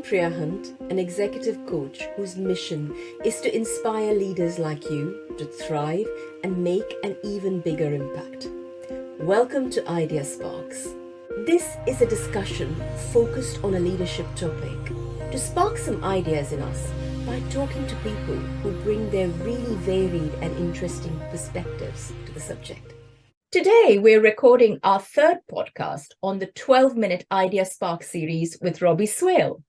Priya Hunt, an executive coach whose mission is to inspire leaders like you to thrive and make an even bigger impact. Welcome to Ideasparks. This is a discussion focused on a leadership topic to spark some ideas in us by talking to people who bring their really varied and interesting perspectives to the subject. Today, we're recording our third podcast on the 12-minute Ideaspark series with Robbie Swale.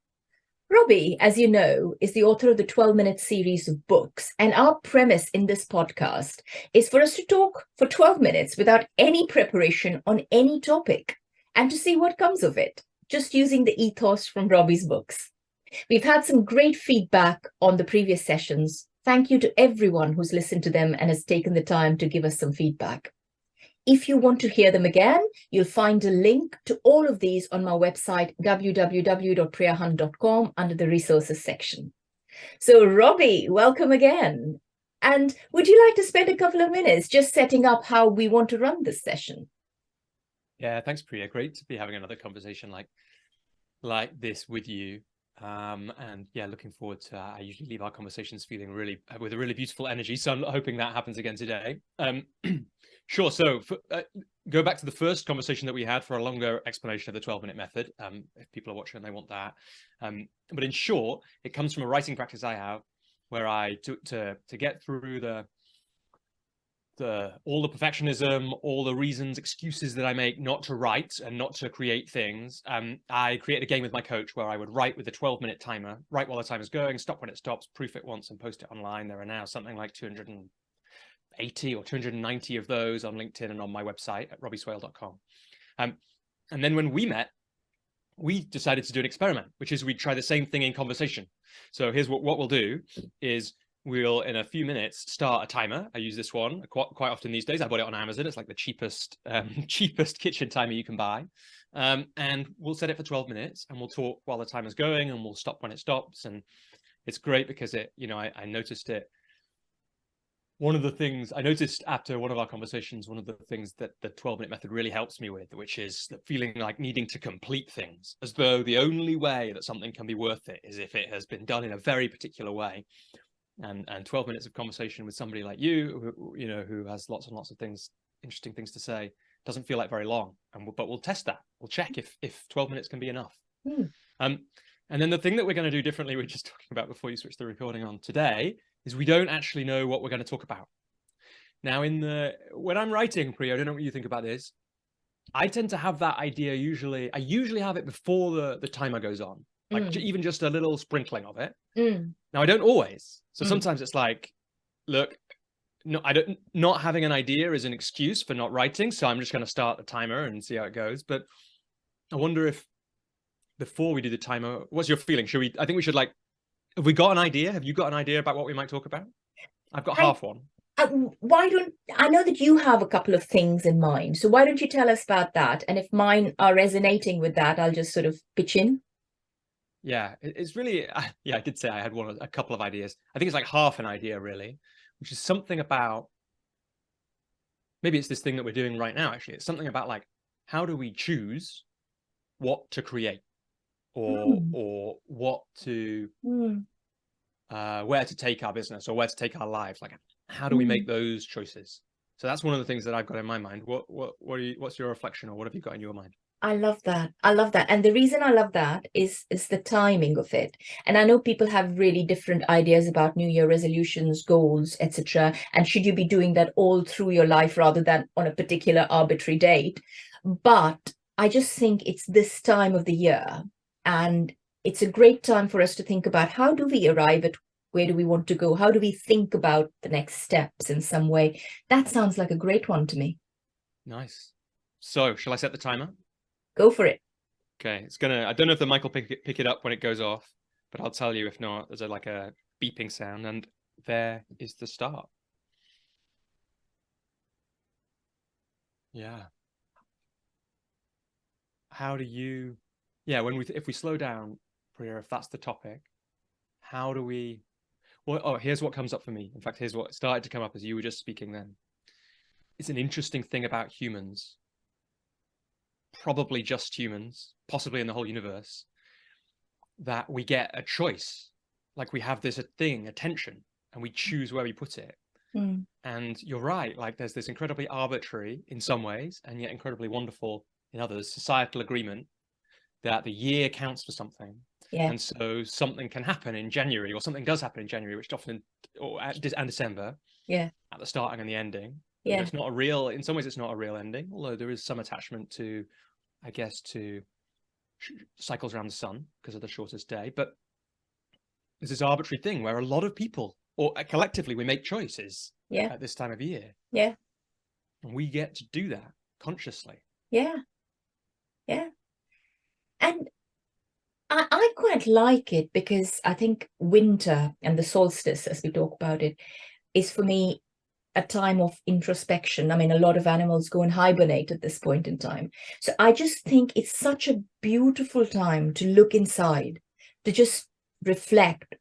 Robbie, as you know, is the author of the 12-minute series of books, and our premise in this podcast is for us to talk for 12 minutes without any preparation on any topic and to see what comes of it, just using the ethos from Robbie's books. We've had some great feedback on the previous sessions. Thank you to everyone who's listened to them and has taken the time to give us some feedback. If you want to hear them again, you'll find a link to all of these on my website, www.priyahunt.com, under the resources section. So, Robbie, welcome again. And would you like to spend a couple of minutes just setting up how we want to run this session? Yeah, thanks, Priya. Great to be having another conversation like this with you. And yeah, looking forward to, I usually leave our conversations feeling with a really beautiful energy. So I'm hoping that happens again today. Sure. So go back to the first conversation that we had for a longer explanation of the 12-minute method. If people are watching and they want that. But in short, it comes from a writing practice I have where I to get through all the perfectionism, all the reasons, excuses that I make not to write and not to create things. I created a game with my coach where I would write with a 12-minute timer, write while the timer's going, stop when it stops, proof it once and post it online. There are now something like 280 or 290 of those on LinkedIn and on my website at robbieswale.com. And then when we met, we decided to do an experiment, which is we try the same thing in conversation. So here's what we'll do is we'll, in a few minutes, start a timer. I use this one quite often these days. I bought it on Amazon. It's like the cheapest kitchen timer you can buy. And we'll set it for 12 minutes and we'll talk while the timer's going and we'll stop when it stops. And it's great because I noticed it. One of the things I noticed after one of our conversations, one of the things that the 12-minute method really helps me with, which is the feeling like needing to complete things, as though the only way that something can be worth it is if it has been done in a very particular way. And 12 minutes of conversation with somebody like you, who has lots and lots of interesting things to say, doesn't feel like very long. But we'll test that. We'll check if 12 minutes can be enough. And then the thing that we're going to do differently, we were just talking about before you switched the recording on today, is we don't actually know what we're going to talk about. Now, when I'm writing, Priya, I don't know what you think about this. I tend to have that idea I usually have it before the timer goes on, like even just a little sprinkling of it. Now, I don't always. So sometimes it's like, look, not having an idea is an excuse for not writing. So I'm just going to start the timer and see how it goes. But I wonder if before we do the timer, what's your feeling? I think we should have we got an idea? Have you got an idea about what we might talk about? I've got half one. I know that you have a couple of things in mind. So why don't you tell us about that? And if mine are resonating with that, I'll just sort of pitch in. Yeah, it's really, I did say I had a couple of ideas. I think it's like half an idea really, which is something about, maybe it's this thing that we're doing right now, actually. It's something about like, how do we choose what to create or what to, where to take our business or where to take our lives? Like, how do we make those choices? So that's one of the things that I've got in my mind. What's your reflection, or what have you got in your mind? I love that. And the reason I love that is the timing of it. And I know people have really different ideas about New Year resolutions, goals, etc. And should you be doing that all through your life rather than on a particular arbitrary date? But I just think it's this time of the year. And it's a great time for us to think about, how do we arrive at where do we want to go? How do we think about the next steps in some way? That sounds like a great one to me. Nice. So shall I set the timer? Go for it. Okay, I don't know if the mic will pick it up when it goes off, but I'll tell you if not. There's like a beeping sound, and there is the start. Yeah. How do you, if we slow down, Priya, if that's the topic, how do we, here's what comes up for me. In fact, here's what started to come up as you were just speaking then. It's an interesting thing about humans, probably just humans, possibly in the whole universe, that we get a choice. Like we have this thing, attention, and we choose where we put it. Mm. And you're right, like there's this incredibly arbitrary in some ways and yet incredibly wonderful in others societal agreement that the year counts for something. Yeah. And so something can happen in January, or something does happen in January, which often, and December, Yeah. at the starting and the ending. Yeah. It's not a real, in some ways it's not a real ending, although there is some attachment to, I guess, to cycles around the sun because of the shortest day. But there's this arbitrary thing where a lot of people, or collectively, we make choices at this time of year. Yeah. And we get to do that consciously. Yeah. Yeah. And I quite like it because I think winter and the solstice, as we talk about it, is for me a time of introspection. I mean, a lot of animals go and hibernate at this point in time. So I just think it's such a beautiful time to look inside, to just reflect.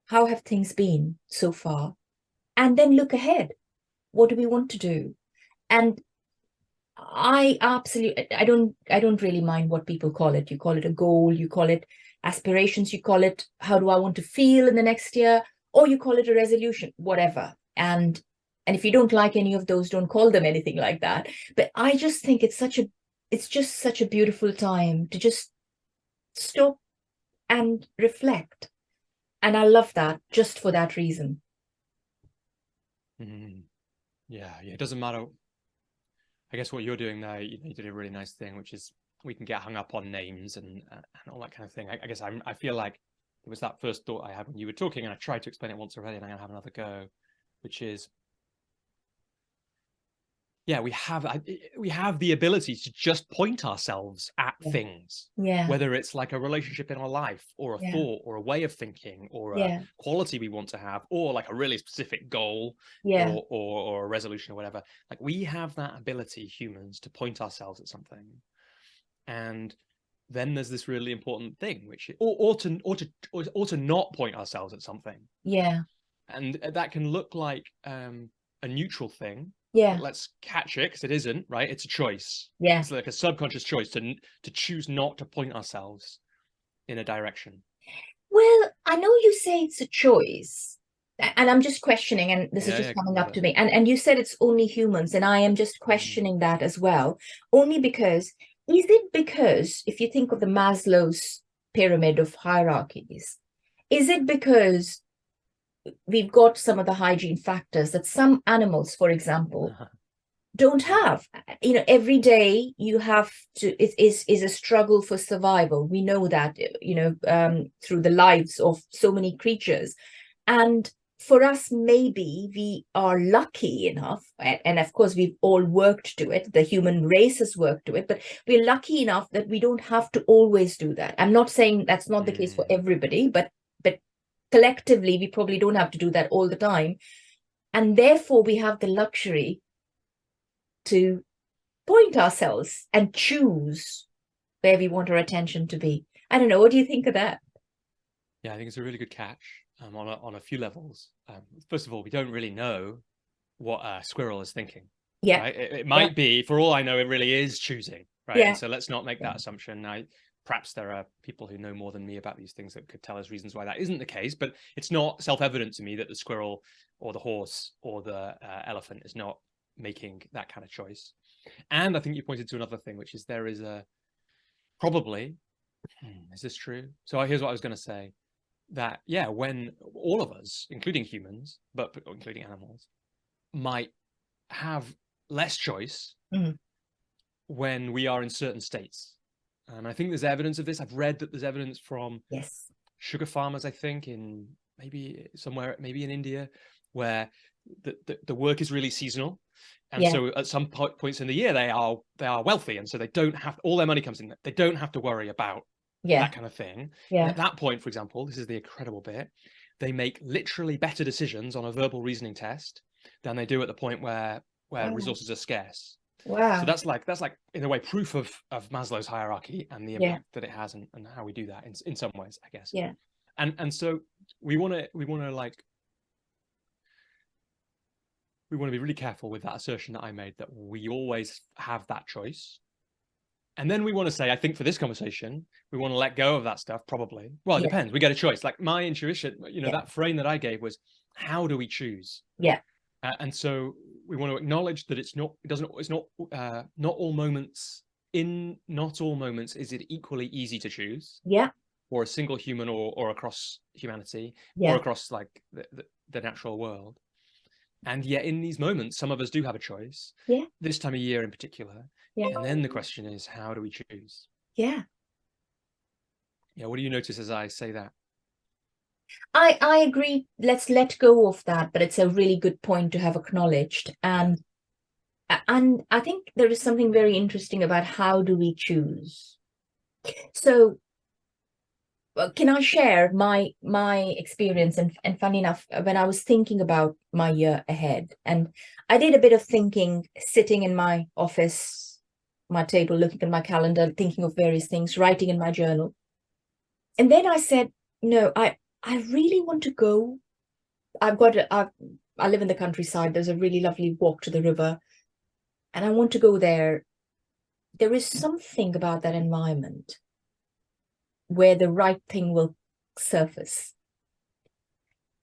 How have things been so far? And then look ahead. What do we want to do? And I don't really mind what people call it. You call it a goal, you call it aspirations, you call it how do I want to feel in the next year, or you call it a resolution, whatever. And if you don't like any of those, don't call them anything like that. But I just think it's just such a beautiful time to just stop and reflect. And I love that just for that reason. Mm. Yeah, it doesn't matter. I guess what you're doing now, you did a really nice thing, which is we can get hung up on names and all that kind of thing. I guess I feel like it was that first thought I had when you were talking, and I tried to explain it once already, and I'm gonna have another go, which is, yeah, we have the ability to just point ourselves at things, whether it's like a relationship in our life, or a thought, or a way of thinking, or a quality we want to have, or like a really specific goal, or a resolution or whatever. Like we have that ability, humans, to point ourselves at something. And then there's this really important thing, which or to not point ourselves at something. And that can look like a neutral thing. But let's catch it, because it isn't, right? It's a choice. It's like a subconscious choice to choose not to point ourselves in a direction. Well, I know you say it's a choice, and I'm just questioning, and this is just coming up to me. And you said it's only humans, and I am just questioning that as well. Only because, is it because if you think of the Maslow's pyramid of hierarchies, is it because we've got some of the hygiene factors that some animals, for example, don't have? Every day you have to, it is a struggle for survival. We know that, through the lives of so many creatures. And for us, maybe we are lucky enough, and of course we've all worked to it, the human race has worked to it, but we're lucky enough that we don't have to always do that. I'm not saying that's not the case for everybody, but collectively, we probably don't have to do that all the time. And therefore, we have the luxury to point ourselves and choose where we want our attention to be. I don't know. What do you think of that? Yeah, I think it's a really good catch on a few levels. First of all, we don't really know what a squirrel is thinking. Right? It might be, for all I know, it really is choosing. Right. And so let's not make that assumption. Perhaps there are people who know more than me about these things that could tell us reasons why that isn't the case, but it's not self-evident to me that the squirrel or the horse or the elephant is not making that kind of choice. And I think you pointed to another thing, which is there is probably, is this true? So here's what I was going to say, that, when all of us, including humans, but including animals, might have less choice when we are in certain states. I think there's evidence of this. I've read that there's evidence from sugar farmers, I think, in maybe in India, where the work is really seasonal. And so at some points in the year, they are wealthy. And so they don't have, all their money comes in. They don't have to worry about that kind of thing. And at that point, for example, this is the incredible bit, they make literally better decisions on a verbal reasoning test than they do at the point where resources are scarce. Wow. So that's like in a way proof of Maslow's hierarchy and the impact that it has and how we do that in some ways, I guess. And so we want to be really careful with that assertion that I made, that we always have that choice. And then we want to say, I think for this conversation, we want to let go of that stuff, probably. Well, it Yeah. depends. We get a choice. Like my intuition, Yeah. that frame that I gave was, how do we choose? Yeah. And so we want to acknowledge that it's not all moments, not all moments is it equally easy to choose. Yeah. Or a single human, or across humanity, Yeah. or across like the natural world. And yet in these moments, some of us do have a choice. Yeah. This time of year in particular. Yeah. And then the question is, how do we choose? Yeah. Yeah. What do you notice as I say that? I agree. Let's let go of that, but it's a really good point to have acknowledged. And I think there is something very interesting about how do we choose. So can I share my experience? And funny enough, when I was thinking about my year ahead, and I did a bit of thinking, sitting in my office, my table, looking at my calendar, thinking of various things, writing in my journal. And then I said, no, I really want to go. I live in the countryside. There's a really lovely walk to the river, and I want to go there. There is something about that environment where the right thing will surface.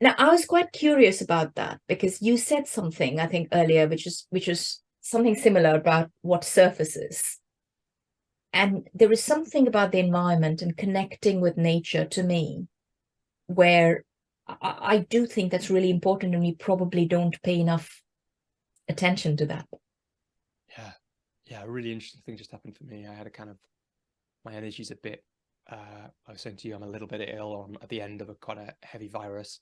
Now, I was quite curious about that because you said something, I think, earlier, which is something similar about what surfaces. And there is something about the environment and connecting with nature, to me, where I do think that's really important, and we probably don't pay enough attention to that. Yeah, a really interesting thing just happened for me. I had my energy's a bit, I was saying to you, I'm a little bit ill, or I'm at the end of quite a heavy virus.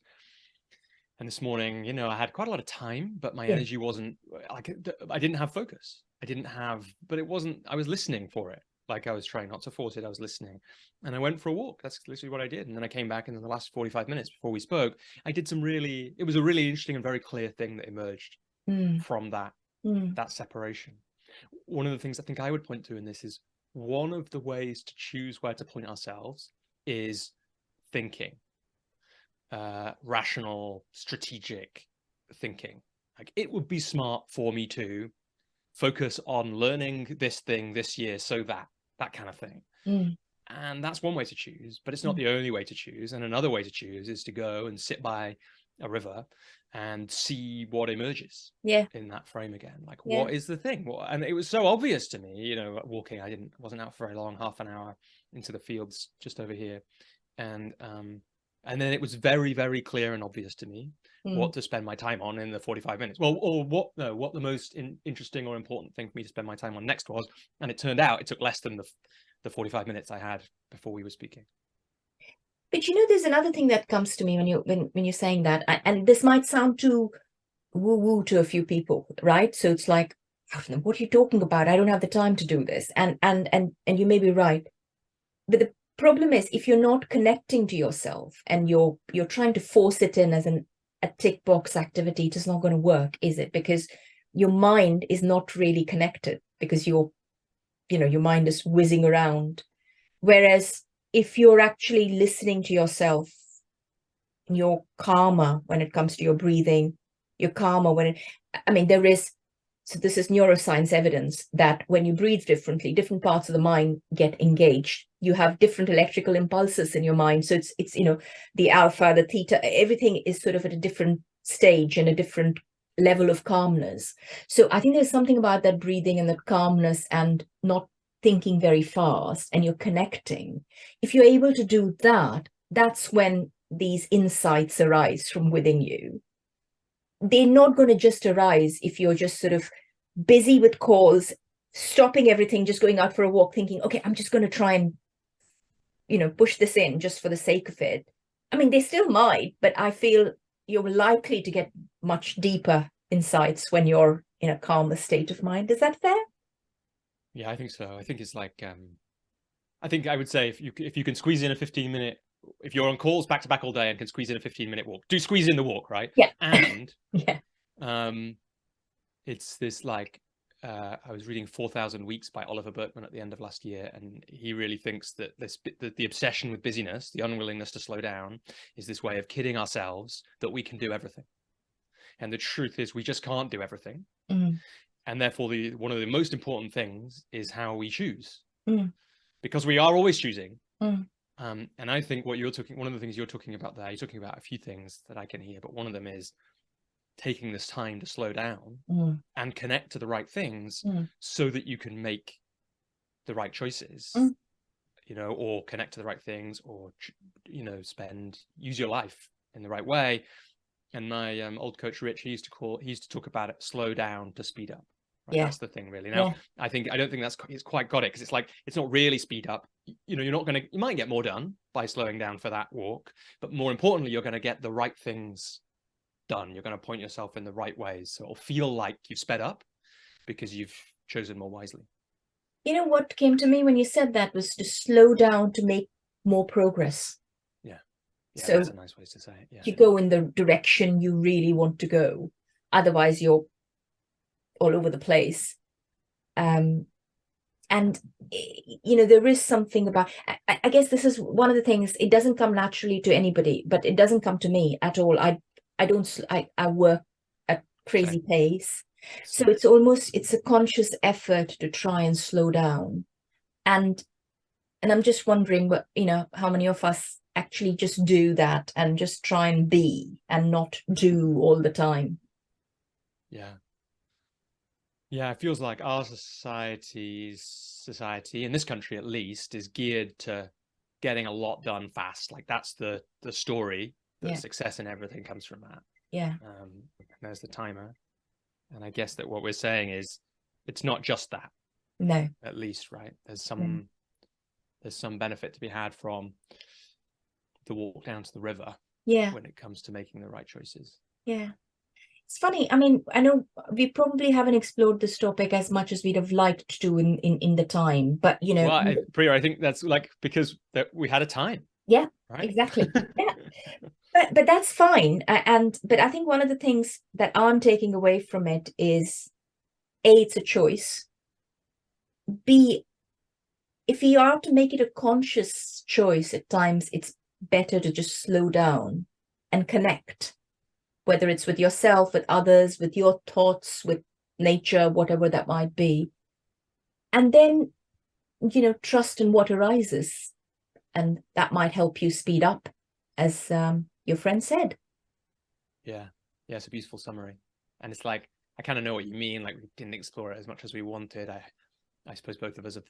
And this morning, I had quite a lot of time, but my energy wasn't like, I didn't have focus. But it wasn't, I was listening for it. Like I was trying not to force it. I was listening, and I went for a walk. That's literally what I did. And then I came back, and in the last 45 minutes before we spoke, I did it was a really interesting and very clear thing that emerged from that separation. One of the things I think I would point to in this is, one of the ways to choose where to point ourselves is thinking, rational, strategic thinking. Like, it would be smart for me to focus on learning this thing this year, so that kind of thing. And that's one way to choose, but it's not the only way to choose. And another way to choose is to go and sit by a river and see what emerges in that frame again. Like, what is the thing? And it was so obvious to me, walking. I wasn't out for very long, half an hour into the fields just over here. And then it was very, very clear and obvious to me what to spend my time on in the 45 minutes. Well, or what the most interesting or important thing for me to spend my time on next was. And it turned out it took less than the 45 minutes I had before we were speaking. But there's another thing that comes to me when you're saying that, and this might sound too woo-woo to a few people, right? So it's like, what are you talking about? I don't have the time to do this. And you may be right. But the problem is, if you're not connecting to yourself and you're trying to force it in as a tick box activity, it is not going to work, is it? Because your mind is not really connected, because your mind is whizzing around. Whereas if you're actually listening to yourself, you're calmer when it comes to your breathing, you're calmer so this is neuroscience evidence that when you breathe differently, different parts of the mind get engaged. You have different electrical impulses in your mind. So it's the alpha, the theta, everything is sort of at a different stage and a different level of calmness. So I think there's something about that breathing and that calmness and not thinking very fast, and you're connecting. If you're able to do that, that's when these insights arise from within you. They're not going to just arise if you're just sort of busy with calls, stopping everything, just going out for a walk, thinking, okay, I'm just going to try and, push this in just for the sake of it. I mean, they still might, but I feel you're likely to get much deeper insights when you're in a calmer state of mind. Is that fair? Yeah, I think so. I think it's like, I think I would say if you can squeeze in a 15-minute, if you're on calls back to back all day and can squeeze in a 15-minute walk, do squeeze in the walk, right? Yeah. And yeah. It's this like, I was reading 4,000 Weeks by Oliver Burkeman at the end of last year, and he really thinks that the obsession with busyness, the unwillingness to slow down, is this way of kidding ourselves that we can do everything. And the truth is, we just can't do everything. And therefore, one of the most important things is how we choose. because we are always choosing. Mm. And I think one of the things you're talking about there, you're talking about a few things that I can hear, but one of them is taking this time to slow down and connect to the right things so that you can make the right choices, or connect to the right things, or, use your life in the right way. And my old coach, Rich, he used to talk about it, slow down to speed up. Right? That's the thing, really. Now, I don't think it's quite got it, because it's like, it's not really speed up. You might get more done by slowing down for that walk, but more importantly, you're going to get the right things done. You're going to point yourself in the right ways. So it'll feel like you've sped up because you've chosen more wisely. You know, what came to me when you said that was to slow down to make more progress. Yeah, so that's a nice way to say it. Yeah. You go in the direction you really want to go. Otherwise, you're all over the place. And there is something about, I guess this is one of the things, it doesn't come naturally to anybody, but it doesn't come to me at all. I work at crazy pace. So it's a conscious effort to try and slow down. And I'm just wondering, how many of us actually just do that and just try and be and not do all the time. Yeah, it feels like our society in this country, at least, is geared to getting a lot done fast. Like, that's the story, that success and everything comes from that. And there's the timer. And I guess that what we're saying is, it's not just that. No. At least, right? There's some benefit to be had from the walk down to the river. When it comes to making the right choices. It's funny. I mean, I know we probably haven't explored this topic as much as we'd have liked to in the time, but well, Priya, I think that's like because we had a time. Right? Exactly. But that's fine. But I think one of the things that I'm taking away from it is, A, it's a choice. B, if you are to make it a conscious choice, at times it's better to just slow down and connect, whether it's with yourself, with others, with your thoughts, with nature, whatever that might be. And then, trust in what arises. And that might help you speed up, as your friend said. Yeah, it's a beautiful summary. And it's like, I kind of know what you mean. Like, we didn't explore it as much as we wanted. I suppose both of us have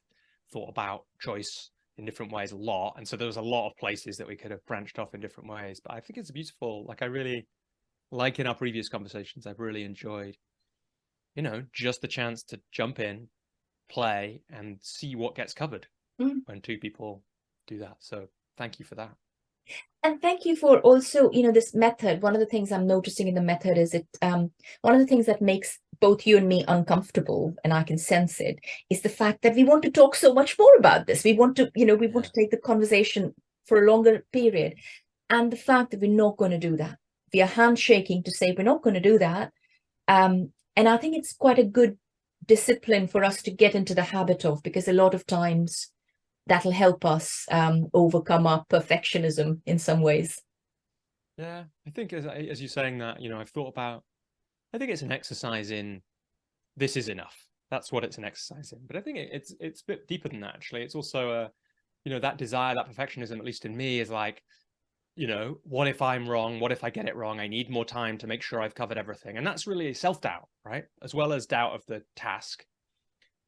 thought about choice in different ways a lot. And so there was a lot of places that we could have branched off in different ways. But I think it's beautiful. Like, I really, like in our previous conversations, I've really enjoyed, just the chance to jump in, play, and see what gets covered when two people do that. So thank you for that. And thank you for also, this method. One of the things I'm noticing in the method is one of the things that makes both you and me uncomfortable, and I can sense it, is the fact that we want to talk so much more about this. We want to, want to take the conversation for a longer period. And the fact that we're not going to do that. We are handshaking to say we're not going to do that. And I think it's quite a good discipline for us to get into the habit of, because a lot of times that'll help us overcome our perfectionism in some ways. Yeah, I think as you're saying that, I've thought about, I think it's an exercise in, this is enough. That's what it's an exercise in. But I think it's a bit deeper than that, actually. It's also that desire, that perfectionism, at least in me, is like, what if I'm wrong? What if I get it wrong? I need more time to make sure I've covered everything. And that's really self-doubt, right? As well as doubt of the task.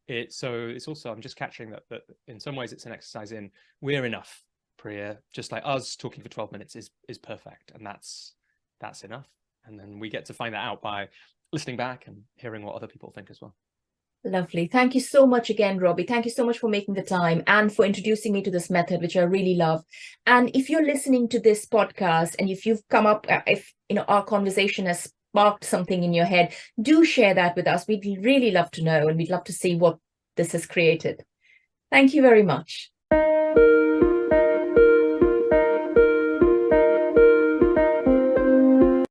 It's also, I'm just catching that in some ways it's an exercise in, we're enough, Priya. Just like us talking for 12 minutes is perfect. And that's enough. And then we get to find that out by listening back and hearing what other people think as well. Lovely. Thank you so much again, Robbie. Thank you so much for making the time and for introducing me to this method, which I really love. And if you're listening to this podcast and if you've come up, if our conversation has sparked something in your head, do share that with us. We'd really love to know, and we'd love to see what this has created. Thank you very much.